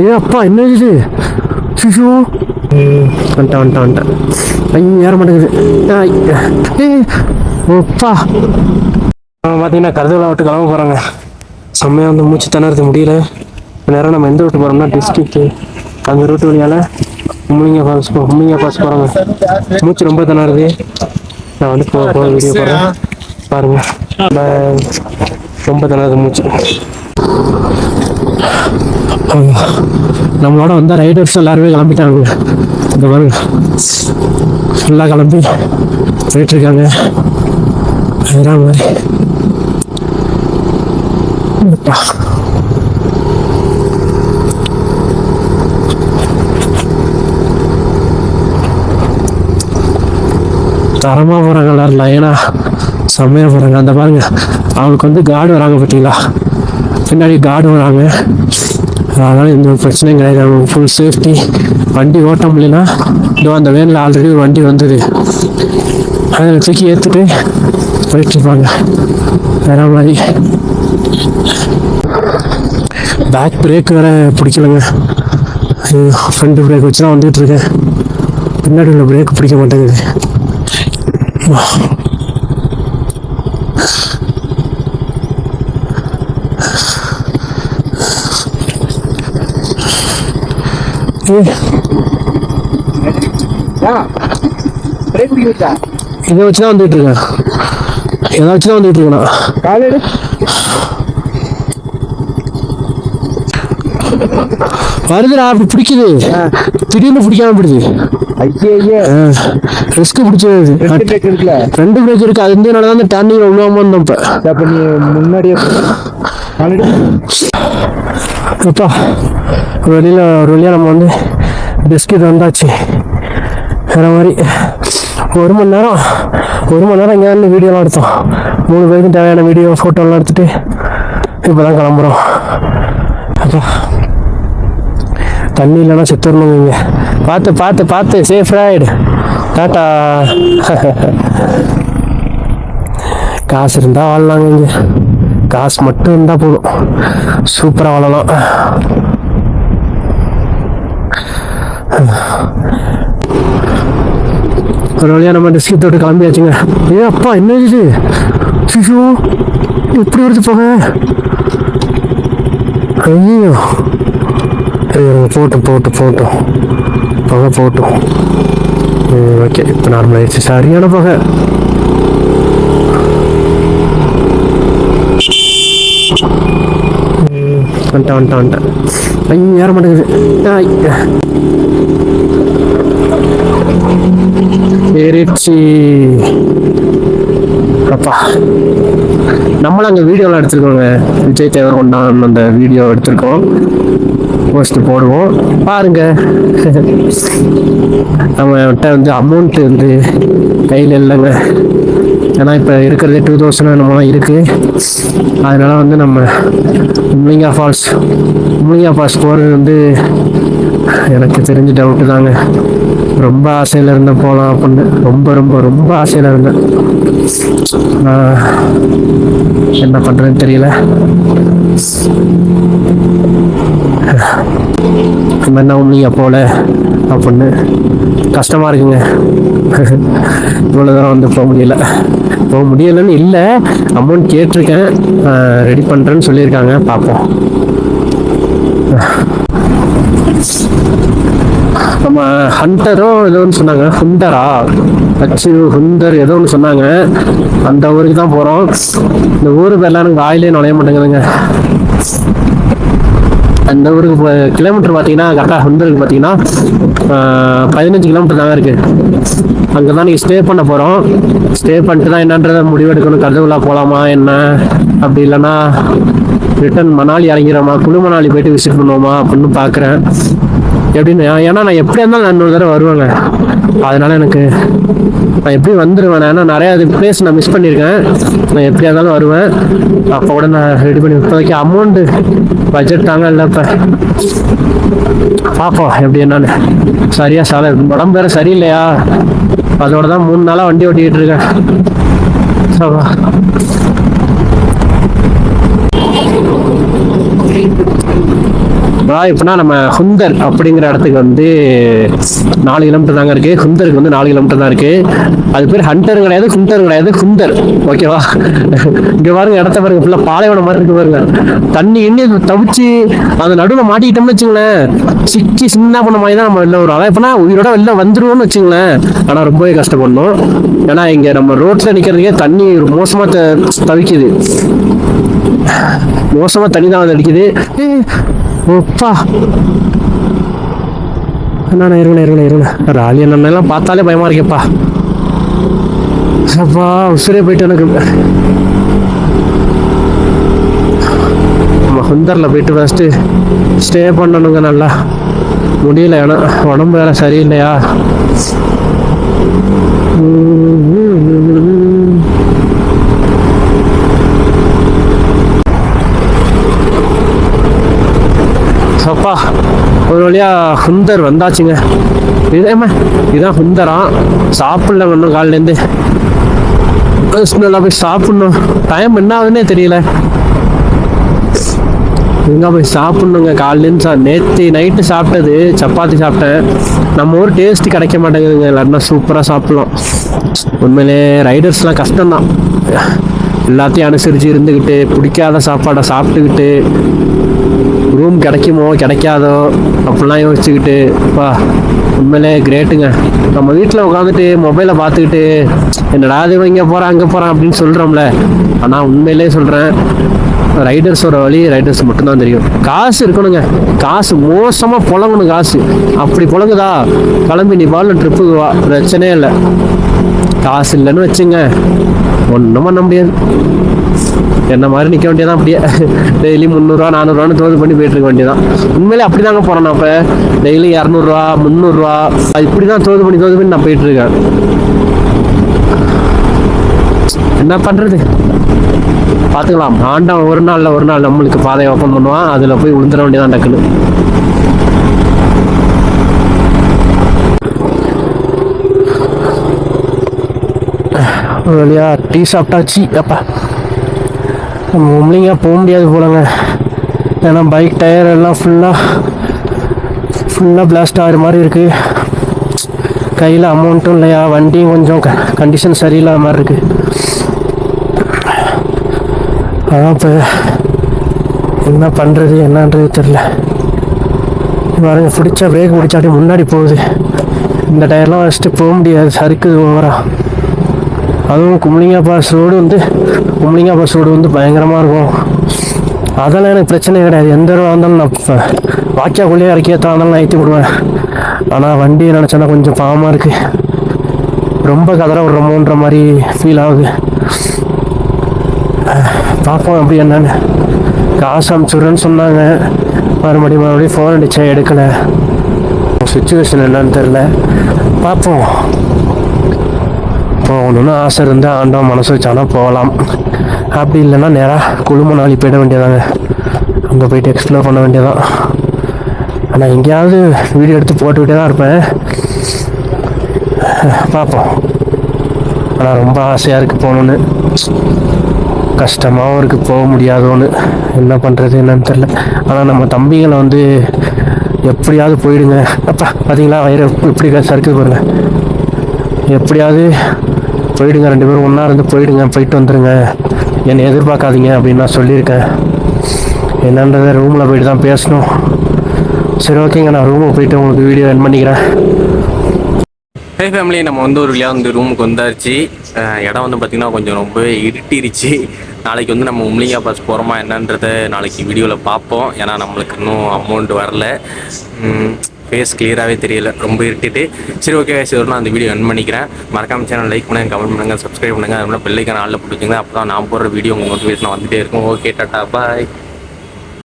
ஏ அப்பா என்ன இது சிஷு வந்துட்டேன் ஐயோ ஏற மாட்டேங்குது. ஓப்பா பார்த்தீங்கன்னா கருதுகளை விட்டு கிளம்ப போகிறாங்க. செம்மையாக வந்து மூச்சு திணறது முடியல. நேரம் நம்ம எந்த ரூட்டு போகிறோம்னா டிஸ்ட்ரிக்ட்டு அந்த ரூட்டு வழியால் மும்மிங்க ஃபால்ஸ் போகிறாங்க. மூச்சு ரொம்ப திணறுது. நான் வந்து போக வீடியோ போடுறேன் பாருங்கள். ரொம்ப திணறுது மூச்சு. நம்மளோட வந்த ரைடர்ஸ் எல்லாருமே கிளம்பிட்டாங்க. இந்த பாருங்க ஃபுல்லாக கிளம்பி போயிட்டுருக்காங்க. வேற மாதிரி தரமாக போகிறாங்க எல்லாரும் லைனா செம்மையாக போகிறாங்க. அந்த பாருங்க அவங்களுக்கு வந்து கார்டு வராங்க பார்த்தீங்களா, பின்னாடி கார்டு வராங்க. அதனால் எந்த ஒரு பிரச்சனையும் கிடையாது. அவங்க ஃபுல் சேஃப்டி. வண்டி ஓட்ட முடியலன்னா இதோ அந்த வேனில் ஆல்ரெடி ஒரு வண்டி வந்தது, அதில் தூக்கி ஏற்றுட்டு போயிட்டுருப்பாங்க. வேற மாதிரி பேக் பிரேக் வேறு பிடிக்கலங்க. ஃப்ரண்ட் பிரேக் வச்சு தான் வந்துட்டு இருக்கேன். பின்னாடி உள்ள பிரேக் பிடிக்க மாட்டேங்குது. இதை வச்சு தான் வந்துட்டு இருக்கேன். இதை வச்சு தான் வந்துட்டு இருக்கேன். வருதுடா அப்படி பிடிக்குது, திடீர்னு பிடிக்காம போயிடுது. ரிஸ்க் பிடிச்சது. 2 பிரேக் இருக்கு. அது இருந்ததுனால தான் டர்னிங் விழுவாம இருந்தோம். இப்போ முன்னாடியே அப்பா ஒரு வழியாக நம்ம வந்து பிஸ்கெட் வந்தாச்சு. வேற மாதிரி 1 மணி நேரம் இங்கே வீடியோலாம் எடுத்தோம். 3 பேருக்கும் தேவையான வீடியோ ஃபோட்டோலாம் எடுத்துட்டு இப்போ தான் கிளம்புறோம். அப்பா தண்ணி இல்லைன்னா செத்துடணும். இங்கே பார்த்து சேஃப் ரைடு. டாட்டா. காசு இருந்தால் வாழலாங்க. இங்கே காசு மட்டும் இருந்தால் போதும், சூப்பராக வாழலாம். ஒரு வழியாக நம்ம டிஸ்ட்ரிக்ட் விட்டு கிளம்பியாச்சுங்க. ஏ அப்பா என்ன இது சிஷு எப்படி வருது போக. ஐயோ போட்டோம் புகை போட்டோம். ஓகே இப்போ நார்மல் ஆயிடுச்சு. சரியான புகை. வந்துட்டேன் ஐயோ ஏற மாட்டேங்குது. ஏறிடுச்சு. அப்பா நம்மளும் அங்கே வீடியோலாம் எடுத்துருக்கோங்க. விஜய் தேவர்கொண்டான் அந்த வீடியோ எடுத்திருக்கோம், போஸ்ட் போடுவோம் பாருங்க. நம்மகிட்ட வந்து அமௌண்ட்டு வந்து கையில் இல்லைங்க. ஏன்னா இப்போ இருக்கிறதே 2000 நம்மளாம் இருக்குது. அதனால வந்து நம்ம மும்மிங்க ஃபால்ஸ் போகிறது வந்து எனக்கு தெரிஞ்ச டவுட்டு தாங்க. ரொம்ப ஆசையில் இருந்தேன் போகலாம் அப்படின்னு. ரொம்ப ஆசையில் இருந்தேன். என்ன பண்ணுறதுன்னு தெரியல. என்ன நீங்கள் போல அப்படின்னு கஷ்டமாக இருக்குங்க. இவ்வளோ தூரம் வந்து போக முடியலைன்னு இல்லை, அமௌண்ட் கேட்டிருக்கேன், ரெடி பண்ணுறேன்னு சொல்லியிருக்காங்க. பார்ப்போம். நம்ம ஹண்டரோ ஏதோ ஒன்று சொன்னாங்க, ஹுந்தர் ஏதோ ஒன்று சொன்னாங்க. அந்த ஊருக்கு தான் போகிறோம். இந்த ஊருக்கு எல்லாம் எனக்கு வாயிலே நுழைய மாட்டேங்குதுங்க. அந்த ஊருக்கு கிலோமீட்டர் பார்த்தீங்கன்னா கரெக்டாக ஹுந்தருக்கு பார்த்தீங்கன்னா 15 கிலோமீட்டர் தாங்க இருக்குது. அங்கே தான் நீங்கள் ஸ்டே பண்ண போகிறோம். ஸ்டே பண்ணிட்டு தான் என்னன்றதை முடிவெடுக்கணும். கருதுகுலா போகலாமா என்ன, அப்படி இல்லைன்னா ரிட்டன் மணாலி இறங்கிறோமா, குழு மணாலி போயிட்டு விசிட் பண்ணுவோமா அப்படின்னு பார்க்குறேன். எப்படின்னு ஏன்னா நான் எப்படியா இருந்தாலும் நான் இன்னொரு தடவை வருவேங்க. அதனால நான் எப்படி வந்துடுவேன். ஏன்னா நிறையா பிளேஸ் நான் மிஸ் பண்ணியிருக்கேன். நான் எப்படியா இருந்தாலும் வருவேன். அப்போ கூட நான் ரெடி பண்ணி இப்போதைக்கு அமௌண்ட்டு பட்ஜெட் தாங்க இல்லை. இப்போ பார்ப்போம் எப்படி என்னன்னு. சரியா உடம்பு வேறு சரியில்லையா, அதோட தான் 3 நாளாக வண்டி ஓட்டிக்கிட்டு இருக்கேன். அதாவது எப்படின்னா நம்ம ஹுந்தர் அப்படிங்கிற இடத்துக்கு வந்து 4 கிலோமீட்டர் தாங்க இருக்கு. ஹுந்தருக்கு வந்து 4 கிலோமீட்டர் தான் இருக்கு. அது பேர் ஹண்டரும் கிடையாது, ஹுண்டரும் கிடையாது, ஹுந்தர். ஓகேவா? இங்க பாருங்க, இடத்த பாருங்க, ஃபுல்லா பாலைவனம் மாதிரி இருக்கு பாருங்க. தண்ணி எண்ணி தவிச்சு அந்த நடுவில் மாட்டிக்கிட்டோம்னு வச்சுங்களேன், சிக்கி சின்ன பண்ண மாதிரி தான் நம்ம வெளில வரும். அதான் எப்படின்னா உயிரோட வெளில வந்துருவோம்னு வச்சுங்களேன். ஆனா ரொம்பவே கஷ்டப்படணும். ஏன்னா இங்க நம்ம ரோட்ல நிக்கிறதுக்கே தண்ணி மோசமா தவிக்குது. மோசமா தண்ணி தான் வந்து அடிக்குது. ஓப்பா, என்ன இருங்க ராலி என்னென்னலாம் பார்த்தாலே பயமா இருக்கேப்பா. அப்பா உசுரே போயிட்டு எனக்கு. நம்ம ஹுந்தரில் போயிட்டு ஃபஸ்ட்டு ஸ்டே பண்ணணுங்க. நல்லா முடியல, ஏன்னா உடம்பு வேற சரியில்லையா. அப்பா ஒரு வழியா ஹுந்தர் வந்தாச்சுங்க. இதான் ஹுந்தரா. சாப்பிடல ஒன்றும் காலிலேருந்து. நல்லா போய் சாப்பிடணும். டைம் என்ன ஆகுதுன்னே தெரியல. எங்கே போய் சாப்பிட்ணுங்க. காலிலேருந்து நேற்று நைட்டு சாப்பிட்டது சப்பாத்தி சாப்பிட்டேன். நம்ம ஊர் டேஸ்ட்டு கிடைக்க மாட்டேங்குதுங்க. எல்லாருன்னா சூப்பராக சாப்பிட்லாம். உண்மையிலே ரைடர்ஸ்லாம் கஷ்டம்தான். எல்லாத்தையும் அனுசரித்து இருந்துக்கிட்டு பிடிக்காத சாப்பாடை சாப்பிட்டுக்கிட்டு ரூம் கிடைக்குமோ கிடைக்காதோ அப்படிலாம் யோசிச்சுக்கிட்டு உண்மையிலே கிரேட்டுங்க. நம்ம வீட்டில் உட்காந்துட்டு மொபைலை பார்த்துக்கிட்டு என்னடா அது இங்கே போகிறான் அங்கே போகிறான் அப்படின்னு சொல்கிறோம்ல. ஆனால் உண்மையிலே சொல்கிறேன், ரைடர்ஸோட வழி ரைடர்ஸ் மட்டும்தான் தெரியும். காசு இருக்கணுங்க. காசு மோசமாக புழங்கணும். காசு அப்படி புழங்குதா, கிளம்பி நீ பால் ட்ரிப்புக்கு வா, பிரச்சனையே இல்லை. காசு இல்லைன்னு வச்சுங்க, ஒன்றும் பண்ண முடியாது. என்ன மாதிரி நிற்க வேண்டியதான். அப்படியே டெய்லி 300 400 தோது பண்ணி போயிட்டு இருக்க வேண்டியதான். உண்மையிலே அப்படி தாங்க போகிறேன். நான் இப்போ டெய்லி 200 300 இப்படி தான் தோது பண்ணி நான் போயிட்டு இருக்கேன். என்ன பண்ணுறது, பார்த்துக்கலாம். ஆண்டவன் ஒரு நாள் நம்மளுக்கு பாதையை ஓப்பன் பண்ணுவான். அதில் போய் விழுந்துட வேண்டியதான் டக்குன்னு. ஒரு வழியா டீ சாப்பிட்டாச்சு. அப்பா மும்லிங்க போக முடியாது போலங்க. ஏன்னா பைக் டயர் எல்லாம் ஃபுல்லாக பிளாஸ்ட் ஆகிற மாதிரி இருக்குது. கையில் அமௌண்ட்டும் இல்லையா, வண்டியும் கொஞ்சம் கண்டிஷன் சரியில்லாத மாதிரி இருக்குது. அதான் இப்போ என்ன பண்ணுறது என்னன்றது தெரில. பாருங்க, பிடிச்சா பிரேக் பிடிச்சாட்டி முன்னாடி போகுது. இந்த டயர்லாம் வச்சுட்டு போக முடியாது, சறுக்குது ஓவரா. அதுவும் கும்ளிங்கா பாஸ் ரோடு வந்து பயங்கரமாக இருக்கும். அதெல்லாம் எனக்கு பிரச்சனை கிடையாது. எந்த ரோடாக இருந்தாலும் நான் வாக்கியாக்குள்ளேயே இறக்கி ஏற்றாலும் நான் ஏற்றி விடுவேன். ஆனால் வண்டியை நினச்சோன்னா கொஞ்சம் பாவமாக இருக்குது. ரொம்ப கதற விடுறோமோன்ற மாதிரி ஃபீல் ஆகுது. பார்ப்போம் அப்படி என்னன்னு. காசு அனுப்பிச்சுடுறேன்னு சொன்னாங்க. மறுபடியும் ஃபோன் அடித்தேன், எடுக்கலை. சுச்சுவேஷன் என்னன்னு தெரில. பார்ப்போம். போகணுன்னு ஆசை இருந்தால் ஆண்டவன் மனசு வச்சானா போகலாம். அப்படி இல்லைன்னா நேராக குழுமணாலி போயிட வேண்டியதாங்க. அங்கே போயிட்டு எக்ஸ்ப்ளோர் பண்ண வேண்டியதான். ஆனால் எங்கேயாவது வீடியோ எடுத்து போட்டுக்கிட்டே தான் இருப்பேன். பார்ப்போம். ஆனால் ரொம்ப ஆசையாக இருக்குது போகணுன்னு. கஷ்டமாகவும் இருக்குது போக முடியாதோன்னு. என்ன பண்ணுறது என்னன்னு தெரில. ஆனால் நம்ம தம்பிகளை வந்து எப்படியாவது போயிடுங்க. அப்பா பார்த்தீங்களா, வயிறு எப்படி சறுக்கு பாருங்க. எப்படியாவது போயிடுங்க, 2 பேரும் ஒன்றா இருந்து போயிடுங்க, போயிட்டு வந்துடுங்க, என்னை எதிர்பார்க்காதீங்க அப்படின்னு நான் சொல்லியிருக்கேன். என்னன்றதை ரூமில் போயிட்டு தான் பேசணும். சரி ஓகேங்க, நான் ரூமுக்கு போயிட்டு உங்களுக்கு வீடியோ என் பண்ணிக்கிறேன். ஹே ஃபேமிலி, நம்ம வந்து ஒரு வழியாக வந்து ரூமுக்கு வந்தாச்சு. இடம் வந்து பார்த்திங்கன்னா கொஞ்சம் ரொம்ப இருட்டிருச்சு. நாளைக்கு வந்து நம்ம உம்லிங்கா பாஸ் போகிறோமா என்னன்றதை நாளைக்கு வீடியோவில் பார்ப்போம். ஏன்னா நம்மளுக்கு இன்னும் அமௌண்ட் வரல, ஃபேஸ் கிளியராகவே தெரியல, ரொம்ப இருட்டிட்டு. சரி ஓகே, சரி நான் அந்த வீடியோ என் பண்ணிக்கிறேன். மறக்காம சேனல் லைக் பண்ணுங்கள், கமெண்ட் பண்ணுங்கள், சப்ஸ்கிரைப் பண்ணுங்கள். அதுமாதிரி பெல்லைக்கான ஆளில் போட்டுருக்கீங்க. அப்போ தான் நான் போடுற வீடியோ உங்களுக்கு நோட்டிஃபிகேஷன் வந்துகிட்டே இருக்கும். ஓகே, டாட்டா, பாய்.